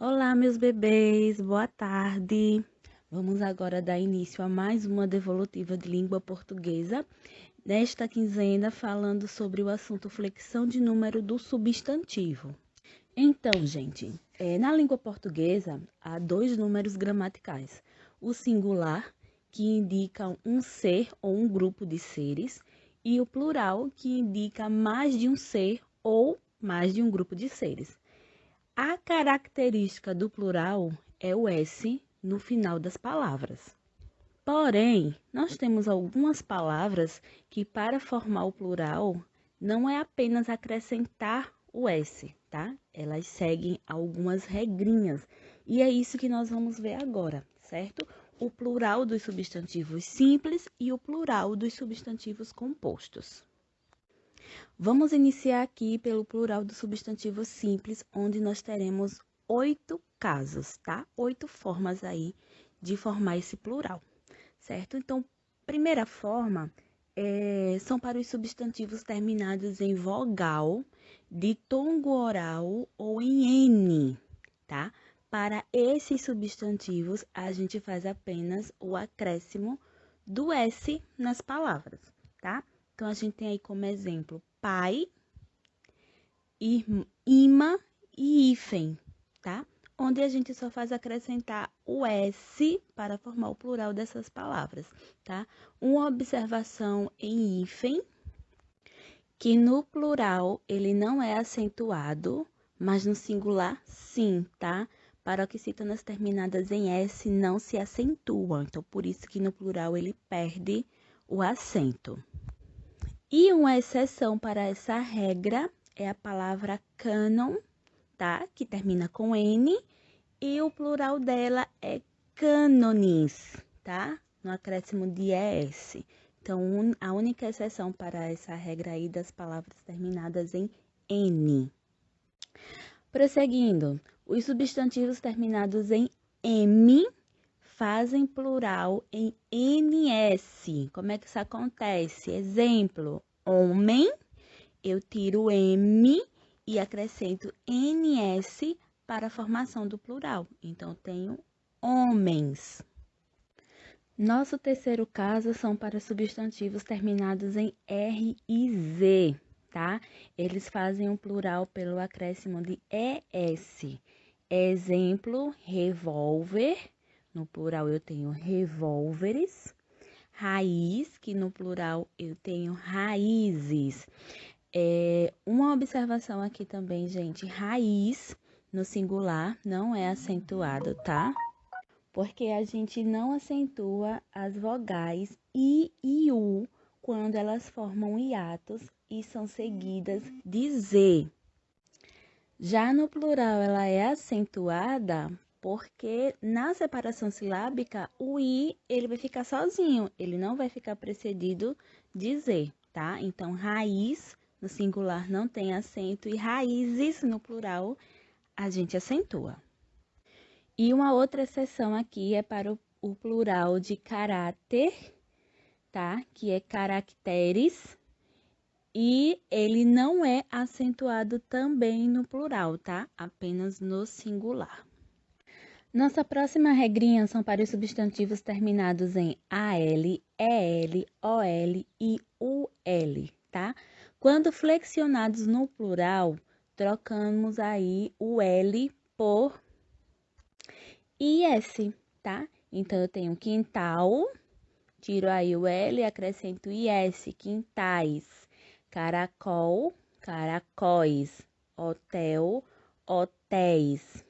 Olá, meus bebês, boa tarde. Vamos agora dar início a mais uma devolutiva de língua portuguesa. Nesta quinzena, falando sobre o assunto flexão de número do substantivo. Então, gente, na língua portuguesa há dois números gramaticais: o singular, que indica um ser ou um grupo de seres, e o plural, que indica mais de um ser ou mais de um grupo de seres. A característica do plural é o S no final das palavras. Porém, nós temos algumas palavras que, para formar o plural, não é apenas acrescentar o S, tá? Elas seguem algumas regrinhas. E é isso que nós vamos ver agora, certo? O plural dos substantivos simples e o plural dos substantivos compostos. Vamos iniciar aqui pelo plural do substantivo simples, onde nós teremos 8 casos, tá? 8 formas aí de formar esse plural, certo? Então, primeira forma são para os substantivos terminados em vogal, ditongo oral ou em N, tá? Para esses substantivos, a gente faz apenas o acréscimo do S nas palavras, tá? Então, a gente tem aí como exemplo pai, imã e hífen, tá? Onde a gente só faz acrescentar o S para formar o plural dessas palavras, tá? Uma observação em hífen, que no plural ele não é acentuado, mas no singular sim, tá? Paroxítonas terminadas em S não se acentuam, então por isso que no plural ele perde o acento. E uma exceção para essa regra é a palavra cânon, tá? Que termina com N, e o plural dela é cânones, tá? No acréscimo de ES. Então, a única exceção para essa regra aí das palavras terminadas em N. Prosseguindo, os substantivos terminados em M fazem plural em NS. Como é que isso acontece? Exemplo, homem, eu tiro M e acrescento NS para a formação do plural. Então, tenho homens. Nosso terceiro caso são para substantivos terminados em R e Z, tá? Eles fazem um plural pelo acréscimo de ES. Exemplo, revólver. No plural eu tenho revólveres. Raiz, que no plural eu tenho raízes. Uma observação aqui também, gente. Raiz, no singular, não é acentuado, tá? Porque a gente não acentua as vogais I e U quando elas formam hiatos e são seguidas de Z. Já no plural, ela é acentuada porque na separação silábica, o I ele vai ficar sozinho, ele não vai ficar precedido de Z, tá? Então, raiz no singular não tem acento e raízes no plural a gente acentua. E uma outra exceção aqui é para o plural de caráter, tá? Que é caracteres. E ele não é acentuado também no plural, tá? Apenas no singular. Nossa próxima regrinha são para os substantivos terminados em AL, EL, OL e UL, tá? Quando flexionados no plural, trocamos aí o L por IS, tá? Então, eu tenho quintal, tiro aí o L e acrescento IS, quintais. Caracol, caracóis. Hotel, hotéis.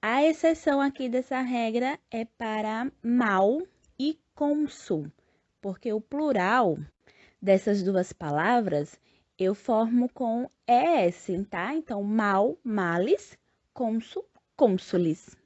A exceção aqui dessa regra é para mal e cônsul, porque o plural dessas duas palavras eu formo com ES, tá? Então, mal, males, cônsul, cônsules.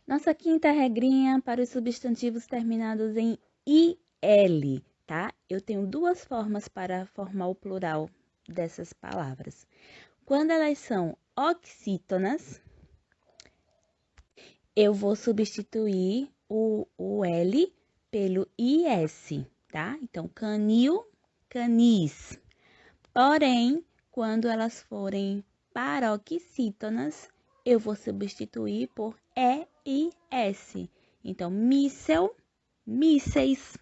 Nossa quinta regrinha para os substantivos terminados em IL, tá? Eu tenho duas formas para formar o plural dessas palavras. Quando elas são oxítonas, eu vou substituir o L pelo IS, tá? Então, canil, canis. Porém, quando elas forem paroxítonas, eu vou substituir por E e S. Então, míssel, mísseis.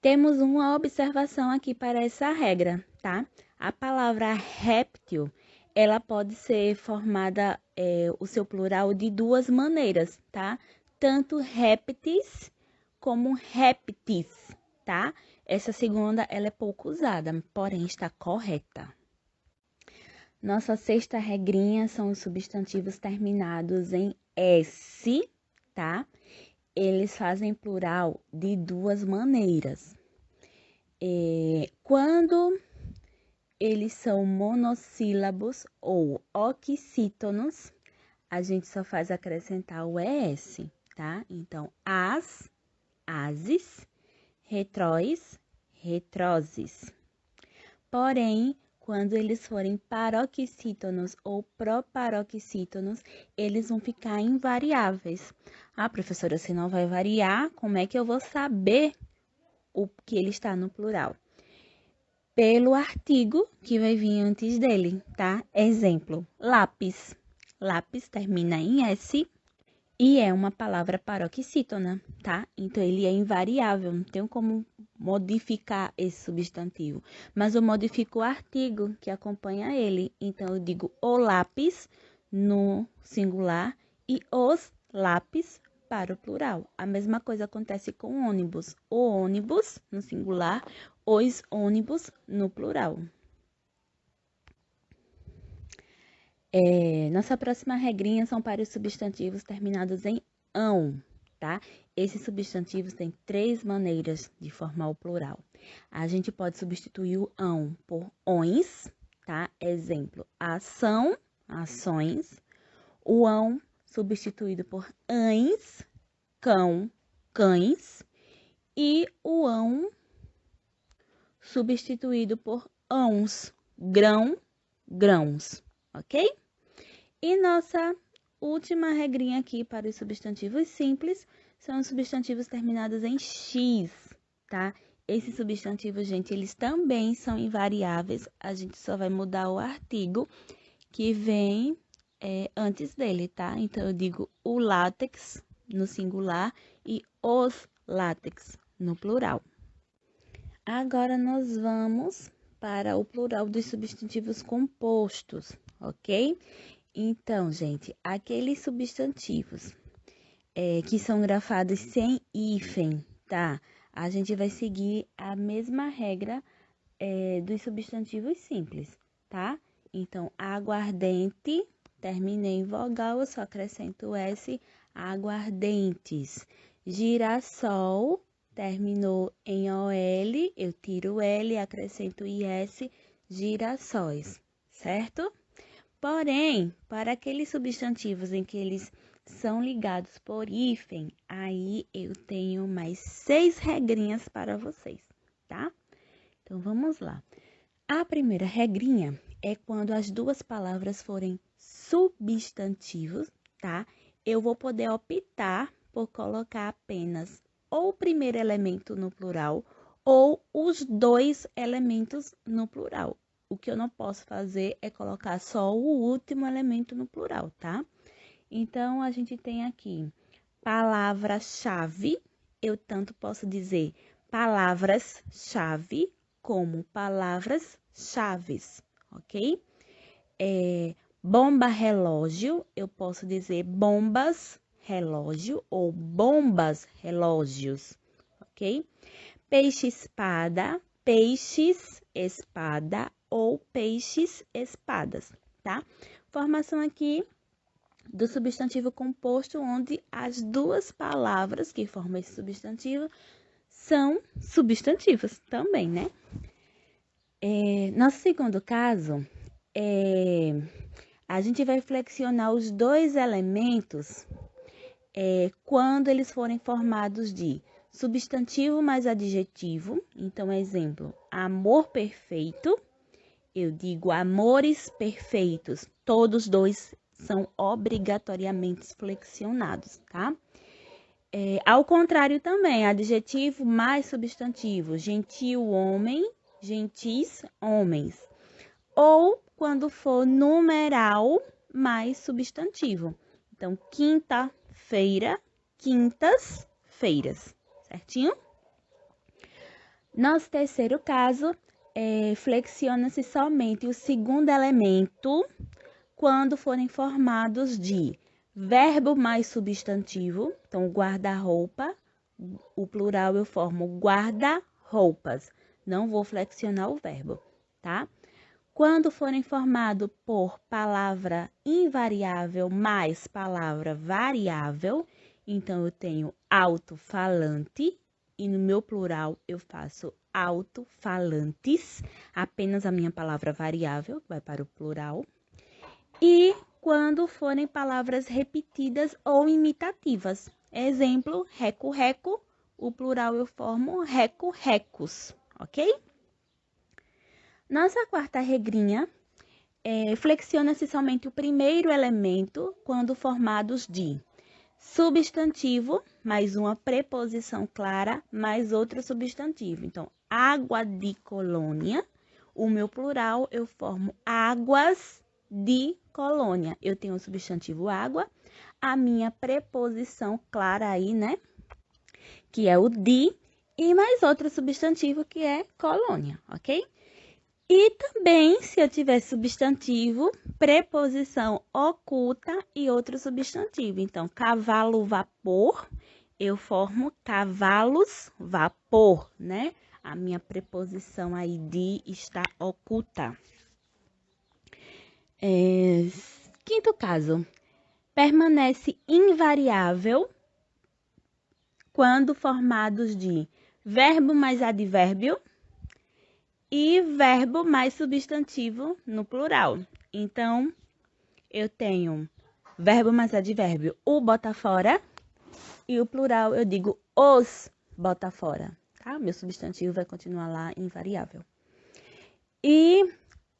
Temos uma observação aqui para essa regra, tá? A palavra réptil, ela pode ser formada, o seu plural, de duas maneiras, tá? Tanto répteis como répteis, tá? Essa segunda, ela é pouco usada, porém está correta. Nossa sexta regrinha são os substantivos terminados em S, tá? Eles fazem plural de duas maneiras. Quando eles são monossílabos ou oxítonos, a gente só faz acrescentar o ES, tá? Então, as, ases, retróis, retroses. Porém, quando eles forem paroxítonos ou proparoxítonos, eles vão ficar invariáveis. Ah, professora, se não vai variar, como é que eu vou saber o que ele está no plural? Pelo artigo que vai vir antes dele, tá? Exemplo, lápis. Lápis termina em S e é uma palavra paroxítona, tá? Então, ele é invariável, não tem como modificar esse substantivo. Mas eu modifico o artigo que acompanha ele. Então, eu digo o lápis no singular e os lápis para o plural. A mesma coisa acontece com o ônibus. O ônibus no singular, os ônibus no plural. Nossa próxima regrinha são para os substantivos terminados em ão, tá? Esses substantivos têm três maneiras de formar o plural. A gente pode substituir o ão por ões, tá? Exemplo, ação, ações. O ão substituído por ães, cão, cães. E o ão substituído por ãos, grão, grãos, ok? E nossa última regrinha aqui para os substantivos simples são os substantivos terminados em x, tá? Esses substantivos, gente, eles também são invariáveis. A gente só vai mudar o artigo que vem antes dele, tá? Então, eu digo o látex no singular e os látex no plural. Agora, nós vamos para o plural dos substantivos compostos, ok? Então, gente, aqueles substantivos que são grafados sem hífen, tá? A gente vai seguir a mesma regra dos substantivos simples, tá? Então, aguardente, terminei em vogal, eu só acrescento o S, aguardentes. Girassol, terminou em OL, eu tiro o L, acrescento IS, girassóis, certo? Porém, para aqueles substantivos em que eles são ligados por hífen, aí eu tenho mais 6 regrinhas para vocês, tá? Então, vamos lá. A primeira regrinha é quando as duas palavras forem substantivos, tá? Eu vou poder optar por colocar apenas ou o primeiro elemento no plural ou os dois elementos no plural. O que eu não posso fazer é colocar só o último elemento no plural, tá? Então, a gente tem aqui palavra-chave. Eu tanto posso dizer palavras-chave como palavras-chaves, ok? Bomba-relógio, eu posso dizer bombas-relógio ou bombas-relógios, ok? Peixe-espada, peixes-espada ou peixes-espadas, tá? Formação aqui do substantivo composto, onde as duas palavras que formam esse substantivo são substantivos também, né? Nosso segundo caso, a gente vai flexionar os dois elementos quando eles forem formados de substantivo mais adjetivo. Então, exemplo, amor perfeito, eu digo amores perfeitos. Todos dois são obrigatoriamente flexionados, tá? Ao contrário também, adjetivo mais substantivo, gentil homem, gentis homens. Ou quando for numeral mais substantivo. Então, quinta-feira, quintas-feiras, certinho? Nosso terceiro caso, flexiona-se somente o segundo elemento quando forem formados de verbo mais substantivo. Então, guarda-roupa, o plural eu formo guarda-roupas. Não vou flexionar o verbo, tá? Quando forem formados por palavra invariável mais palavra variável, então eu tenho alto-falante e no meu plural eu faço alto-falantes, apenas a minha palavra variável vai para o plural. E quando forem palavras repetidas ou imitativas. Exemplo, reco-reco, o plural eu formo reco-recos, ok? Nossa quarta regrinha flexiona-se somente o primeiro elemento quando formados de substantivo, mais uma preposição clara, mais outro substantivo. Então, água de colônia, o meu plural eu formo águas de colônia. Eu tenho o substantivo água, a minha preposição clara aí, né? Que é o de, e mais outro substantivo que é colônia, ok? E também, se eu tiver substantivo, preposição oculta e outro substantivo. Então, cavalo, vapor, eu formo cavalos, vapor, né? A minha preposição aí de está oculta. Quinto caso, permanece invariável quando formados de verbo mais advérbio e verbo mais substantivo no plural. Então, eu tenho verbo mais advérbio, o bota fora, e o plural eu digo os bota fora, tá? Meu substantivo vai continuar lá invariável. E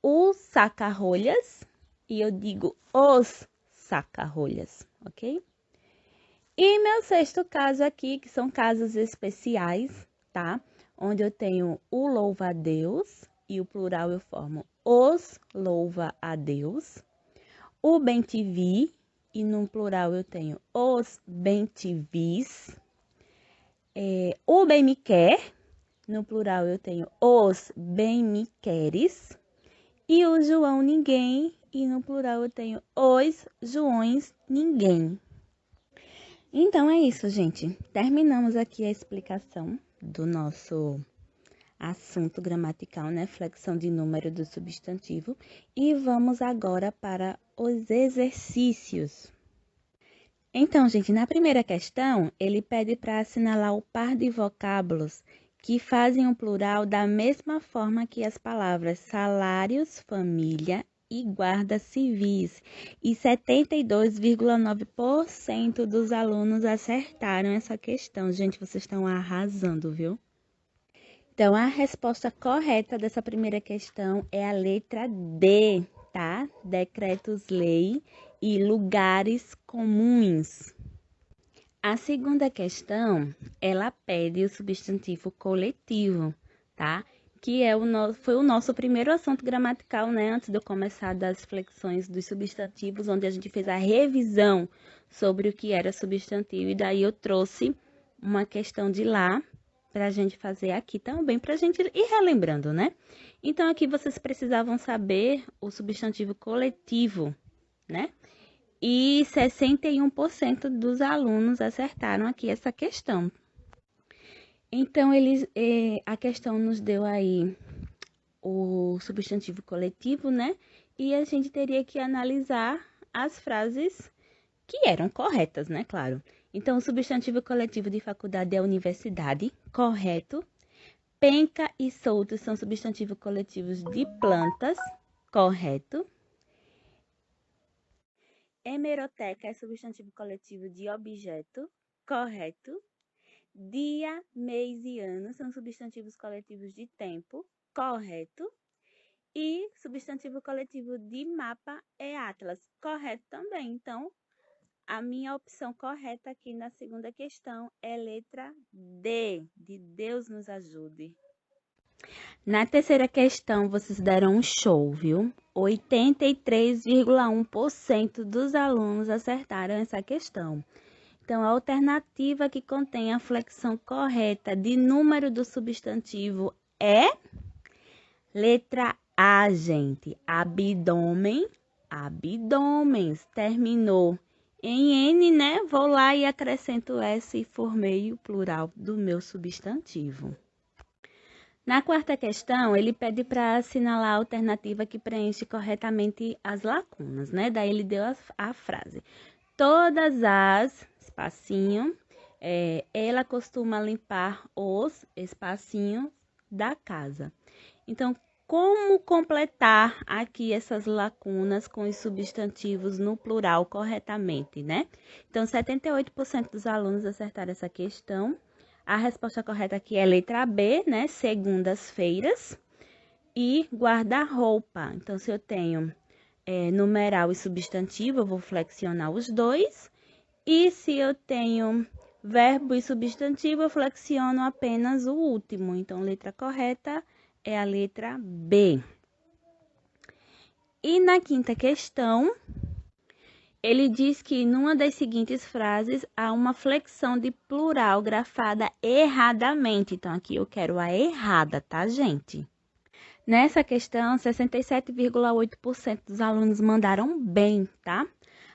o saca-rolhas, e eu digo os saca-rolhas, ok? E meu sexto caso aqui, que são casos especiais, tá? Onde eu tenho o louva-a-Deus, e o plural eu formo os louva-a-Deus. O bem-te-vi, e no plural eu tenho os bem-te-vis. O bem-me-quer, no plural eu tenho os bem-me-queres. E o João ninguém, e no plural eu tenho os Joões ninguém. Então é isso, gente. Terminamos aqui a explicação do nosso assunto gramatical, né? Flexão de número do substantivo. E vamos agora para os exercícios. Então, gente, na primeira questão, ele pede para assinalar o par de vocábulos que fazem o plural da mesma forma que as palavras salários, família e guardas civis. E 72,9% dos alunos acertaram essa questão. Gente, vocês estão arrasando, viu? Então, a resposta correta dessa primeira questão é a letra D, tá? Decretos-lei e lugares comuns. A segunda questão, ela pede o substantivo coletivo, tá? Que foi o nosso primeiro assunto gramatical, né? Antes de eu começar das flexões dos substantivos, onde a gente fez a revisão sobre o que era substantivo. E daí eu trouxe uma questão de lá para a gente fazer aqui também, para a gente ir relembrando, né? Então, aqui vocês precisavam saber o substantivo coletivo, né? E 61% dos alunos acertaram aqui essa questão. Então, a questão nos deu aí o substantivo coletivo, né? E a gente teria que analisar as frases que eram corretas, né? Claro. Então, o substantivo coletivo de faculdade é universidade, correto. Penca e solto são substantivos coletivos de plantas, correto. Hemeroteca é substantivo coletivo de objeto, correto. Dia, mês e ano são substantivos coletivos de tempo, correto. E substantivo coletivo de mapa é atlas, correto também. Então, a minha opção correta aqui na segunda questão é letra D, de Deus nos ajude. Na terceira questão, vocês deram um show, viu? 83,1% dos alunos acertaram essa questão. Então, a alternativa que contém a flexão correta de número do substantivo é letra A, gente. Abdômen, abdômenes. Terminou em N, né? Vou lá e acrescento S e formei o plural do meu substantivo. Na quarta questão, ele pede para assinalar a alternativa que preenche corretamente as lacunas, né? Daí ele deu a frase. Todas as, espacinho, ela costuma limpar os espacinhos da casa. Então, como completar aqui essas lacunas com os substantivos no plural corretamente, né? Então, 78% dos alunos acertaram essa questão. A resposta correta aqui é letra B, né? Segundas-feiras. E guarda-roupa. Então, se eu tenho numeral e substantivo, eu vou flexionar os dois. E se eu tenho verbo e substantivo, eu flexiono apenas o último. Então, letra correta é a letra B. E na quinta questão, ele diz que numa das seguintes frases há uma flexão de plural grafada erradamente. Então, aqui eu quero a errada, tá, gente? Nessa questão, 67,8% dos alunos mandaram bem, tá?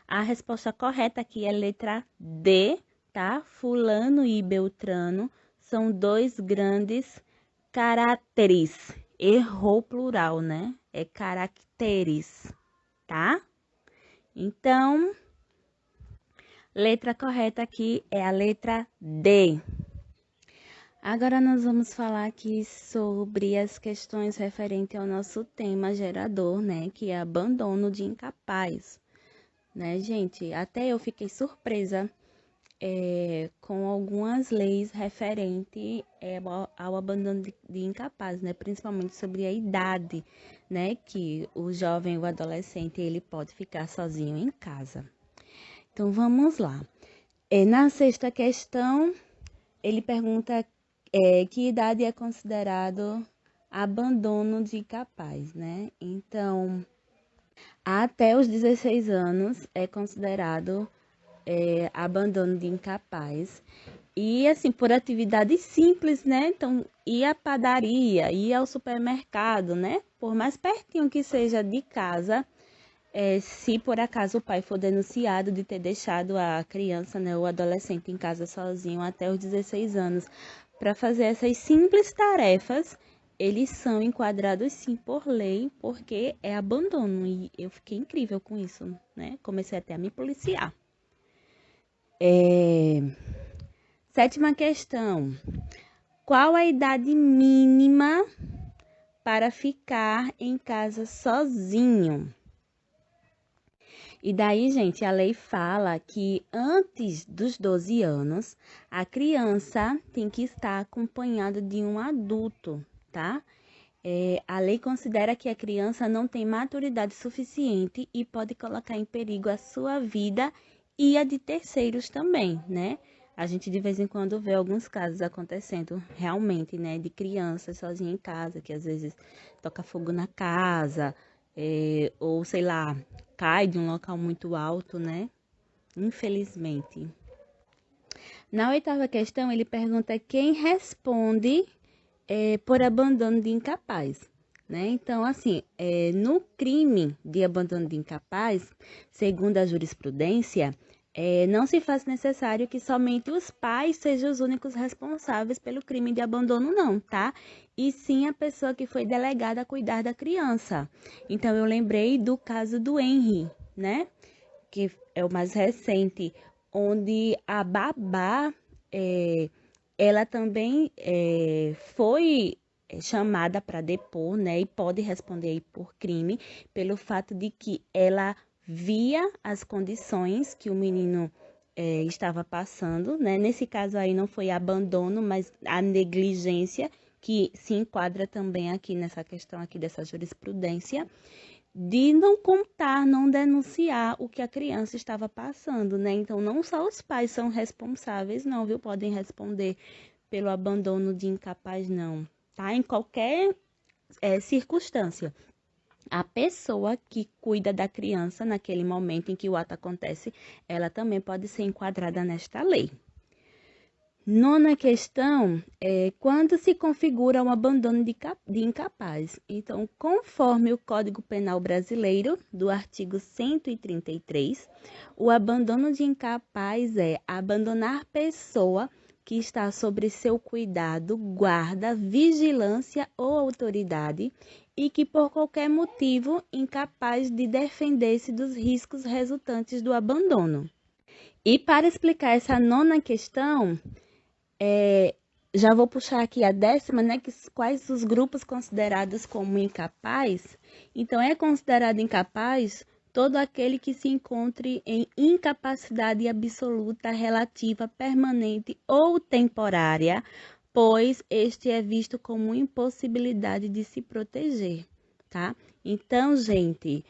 A resposta correta aqui é letra D, tá? Fulano e Beltrano são dois grandes caracteres. Errou o plural, né? É caracteres, tá? Então, letra correta aqui é a letra D. Agora nós vamos falar aqui sobre as questões referentes ao nosso tema gerador, né? Que é abandono de incapaz, né, gente? Até eu fiquei surpresa com algumas leis referentes ao abandono de incapaz, né? Principalmente sobre a idade, né? Que o jovem, o adolescente, ele pode ficar sozinho em casa. Então, vamos lá. Na sexta questão, ele pergunta que idade é considerado abandono de incapaz, né? Então, até os 16 anos é considerado abandono de incapaz. E, assim, por atividades simples, né? Então, ir à padaria, ir ao supermercado, né? Por mais pertinho que seja de casa, se por acaso o pai for denunciado de ter deixado a criança, né, ou adolescente em casa sozinho até os 16 anos, para fazer essas simples tarefas, eles são enquadrados sim por lei, porque é abandono. E eu fiquei incrível com isso, né? Comecei até a me policiar. Sétima questão. Qual a idade mínima para ficar em casa sozinho? E daí, gente, a lei fala que antes dos 12 anos, a criança tem que estar acompanhada de um adulto, tá? A lei considera que a criança não tem maturidade suficiente e pode colocar em perigo a sua vida e a de terceiros também, né? A gente de vez em quando vê alguns casos acontecendo realmente, né? De crianças sozinhas em casa, que às vezes toca fogo na casa, ou sei lá, cai de um local muito alto, né? Infelizmente. Na oitava questão, ele pergunta quem responde por abandono de incapaz, né? Então, assim, no crime de abandono de incapaz, segundo a jurisprudência, não se faz necessário que somente os pais sejam os únicos responsáveis pelo crime de abandono, não, tá? E sim a pessoa que foi delegada a cuidar da criança. Então, eu lembrei do caso do Henry, né? Que é o mais recente, onde a babá, ela também foi chamada para depor, né? E pode responder aí por crime, pelo fato de que ela via as condições que o menino estava passando, né? Nesse caso aí não foi abandono, mas a negligência, que se enquadra também aqui nessa questão aqui dessa jurisprudência, de não contar, não denunciar o que a criança estava passando, né? Então, não só os pais são responsáveis, não, viu? Podem responder pelo abandono de incapaz, não, tá? Em qualquer circunstância. a pessoa que cuida da criança naquele momento em que o ato acontece, ela também pode ser enquadrada nesta lei. Nona questão é quando se configura um abandono de incapaz. Então, conforme o Código Penal Brasileiro, do artigo 133, o abandono de incapaz é abandonar pessoa que está sobre seu cuidado, guarda, vigilância ou autoridade e que por qualquer motivo incapaz de defender-se dos riscos resultantes do abandono. E para explicar essa nona questão, já vou puxar aqui a 10ª, né? Quais os grupos considerados como incapaz? Então, é considerado incapaz todo aquele que se encontre em incapacidade absoluta, relativa, permanente ou temporária, pois este é visto como impossibilidade de se proteger, tá? Então, gente,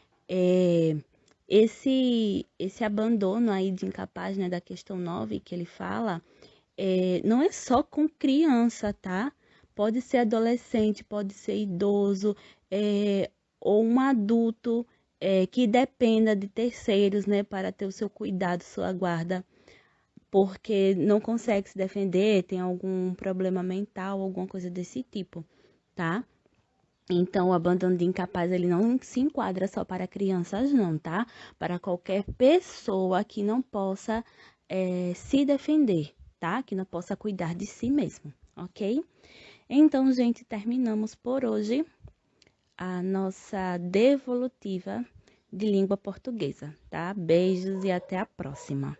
esse abandono aí de incapaz, né, da questão 9 que ele fala, não é só com criança, tá? Pode ser adolescente, pode ser idoso, ou um adulto que dependa de terceiros, né, para ter o seu cuidado, sua guarda, porque não consegue se defender, tem algum problema mental, alguma coisa desse tipo, tá? Então, o abandono de incapaz, ele não se enquadra só para crianças, não, tá? Para qualquer pessoa que não possa se defender, tá? Que não possa cuidar de si mesmo, ok? Então, gente, terminamos por hoje a nossa devolutiva de língua portuguesa, tá? Beijos e até a próxima.